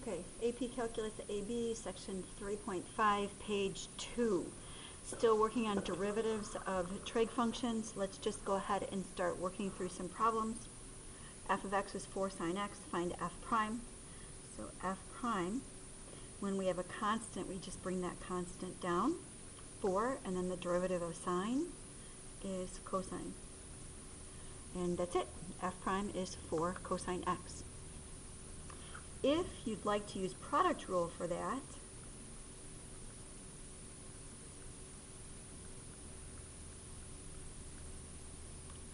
Okay, AP Calculus AB, section 3.5, page 2. Still working on derivatives of trig functions. Let's just go ahead and start working through some problems. F of x is 4 sine x. Find f prime. So f prime, when we have a constant, we just bring that constant down. 4, and then the derivative of sine is cosine. And that's it. F prime is 4 cosine x. If you'd like to use product rule for that,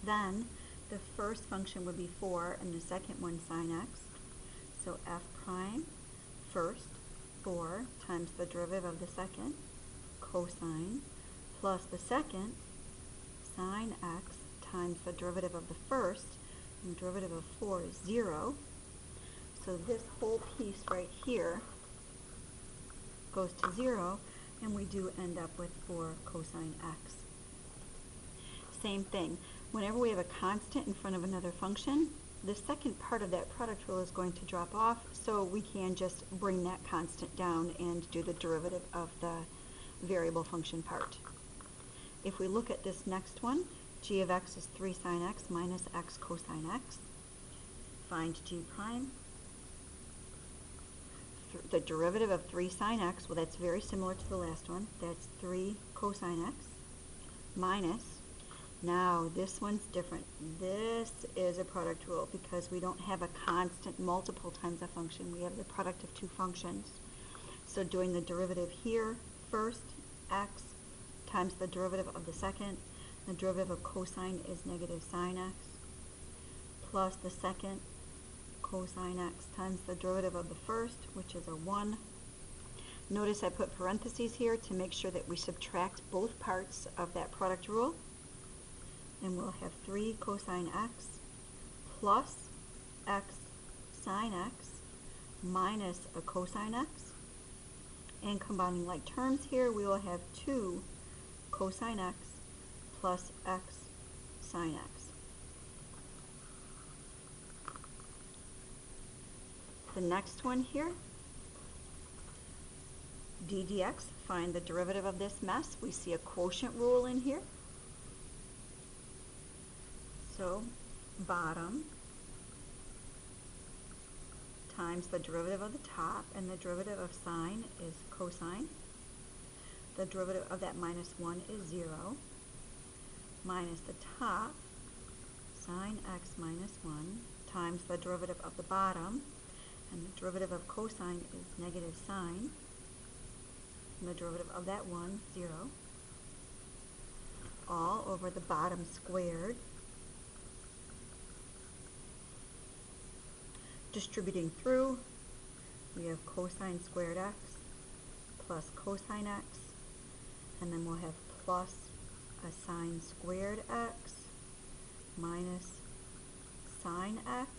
then the first function would be 4 and the second one sine x. So f prime first, 4 times the derivative of the second, cosine, plus the second, sine x, times the derivative of the first, and the derivative of 4 is 0. So this whole piece right here goes to 0, and we do end up with 4 cosine x. Same thing. Whenever we have a constant in front of another function, the second part of that product rule is going to drop off, so we can just bring that constant down and do the derivative of the variable function part. If we look at this next one, g of x is 3 sine x minus x cosine x. Find g prime. The derivative of 3 sine x, well, that's very similar to the last one. That's 3 cosine x minus, now this one's different. This is a product rule because we don't have a constant multiple times a function. We have the product of two functions. So doing the derivative here first, x times the derivative of the second. The derivative of cosine is negative sine x plus the second cosine x times the derivative of the first, which is a 1. Notice I put parentheses here to make sure that we subtract both parts of that product rule. And we'll have 3 cosine x plus x sine x minus a cosine x. And combining like terms here, we will have 2 cosine x plus x sine x. The next one here, d dx, find the derivative of this mess. We see a quotient rule in here. So bottom times the derivative of the top, and the derivative of sine is cosine. The derivative of that minus 1 is 0, minus the top, sine x minus 1, times the derivative of the bottom, and the derivative of cosine is negative sine, and the derivative of that 1, 0, all over the bottom squared. Distributing through, we have cosine squared x plus cosine x, and then we'll have plus a sine squared x minus sine x,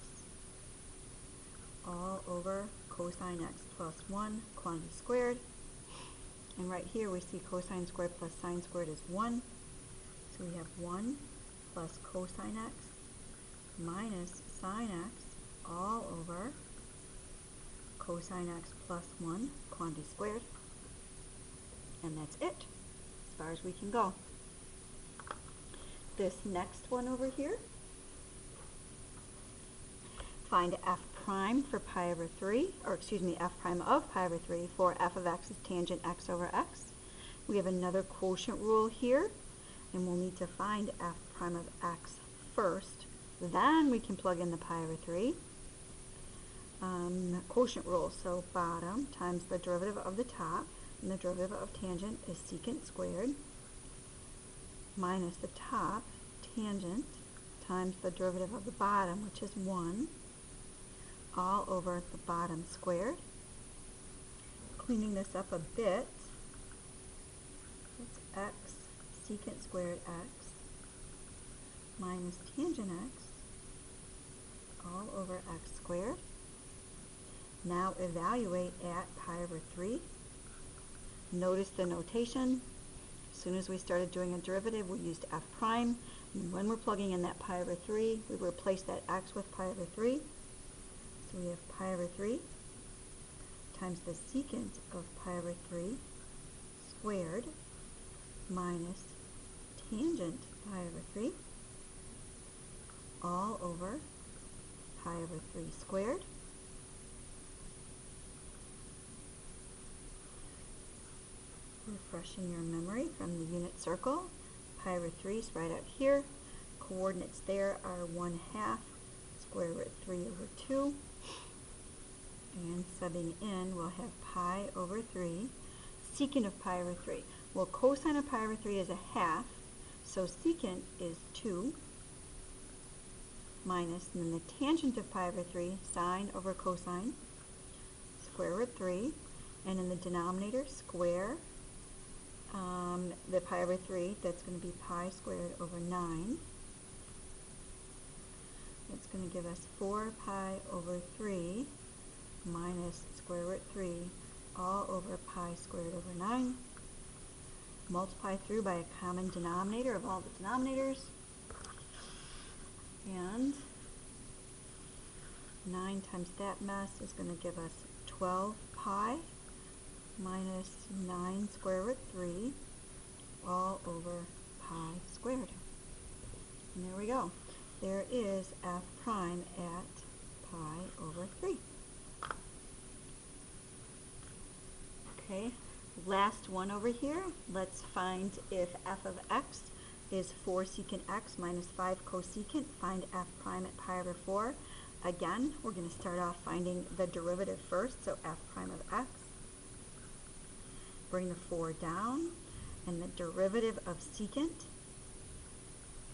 all over cosine x plus 1, quantity squared. And right here we see cosine squared plus sine squared is 1. So we have 1 plus cosine x minus sine x all over cosine x plus 1, quantity squared. And that's it, as far as we can go. This next one over here, find f prime for pi over 3, or excuse me, f prime of pi over 3 for f of x is tangent x over x. We have another quotient rule here, and we'll need to find f prime of x first. Then we can plug in the pi over 3. Quotient rule, so bottom times the derivative of the top, and the derivative of tangent is secant squared, minus the top, tangent, times the derivative of the bottom, which is 1, all over the bottom squared. Cleaning this up a bit, it's x secant squared x minus tangent x all over x squared. Now evaluate at pi over 3. Notice the notation. As soon as we started doing a derivative, we used f prime. And when we're plugging in that pi over 3, we replace that x with pi over 3. So we have pi over 3 times the secant of pi over 3 squared minus tangent pi over 3 all over pi over 3 squared. Refreshing your memory from the unit circle, pi over 3 is right out here. Coordinates there are 1/2 square root 3 over 2. And subbing in, we'll have pi over 3, secant of pi over 3. Well, cosine of pi over 3 is 1/2, so secant is 2 minus, and then the tangent of pi over 3, sine over cosine, square root 3, and in the denominator, square the pi over 3, that's going to be pi squared over 9. That's going to give us 4 pi over 3 minus square root 3 all over pi squared over 9. Multiply through by a common denominator of all the denominators. And 9 times that mess is going to give us 12 pi minus 9 square root 3 all over pi squared. And there we go. There is f prime at pi over 3. Okay, last one over here. Let's find if f of x is 4 secant x minus 5 cosecant. Find f prime at pi over 4. Again, we're going to start off finding the derivative first, so f prime of x. Bring the 4 down, and the derivative of secant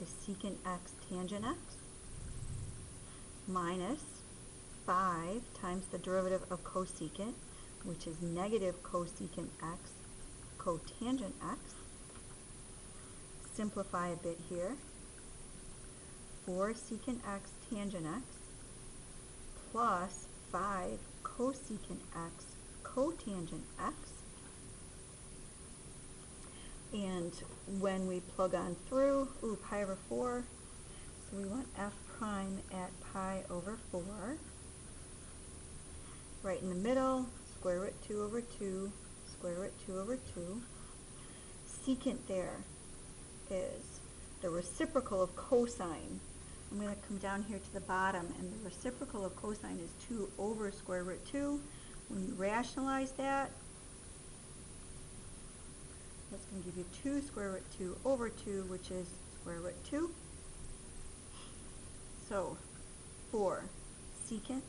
is secant x tangent x minus 5 times the derivative of cosecant, which is negative cosecant x cotangent x. Simplify a bit here. 4 secant x tangent x plus 5 cosecant x cotangent x. And when we plug on through, pi over 4, so we want f prime at pi over 4. Right in the middle, square root 2 over 2, square root 2 over 2. Secant there is the reciprocal of cosine. I'm going to come down here to the bottom, and the reciprocal of cosine is 2 over square root 2. When you rationalize that, that's going to give you 2 square root 2 over 2, which is square root 2. So 4 secant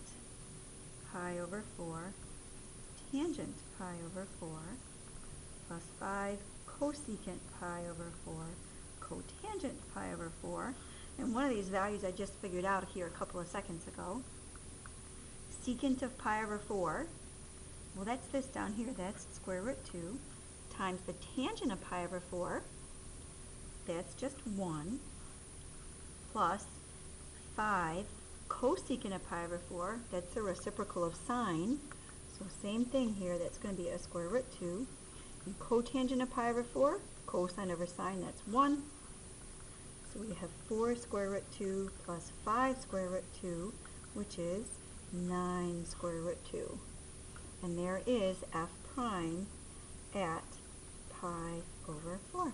pi over 4 tangent pi over 4 plus 5 cosecant pi over 4 cotangent pi over 4. And one of these values I just figured out here a couple of seconds ago. Secant of pi over 4, well, that's this down here. That's square root 2 times the tangent of pi over 4, that's just 1, plus 5 cosecant of pi over 4, that's the reciprocal of sine. So same thing here, that's going to be a square root 2. And cotangent of pi over 4, cosine over sine, that's 1. So we have 4 square root 2 plus 5 square root 2, which is 9 square root 2. And there is f prime at pi over 4.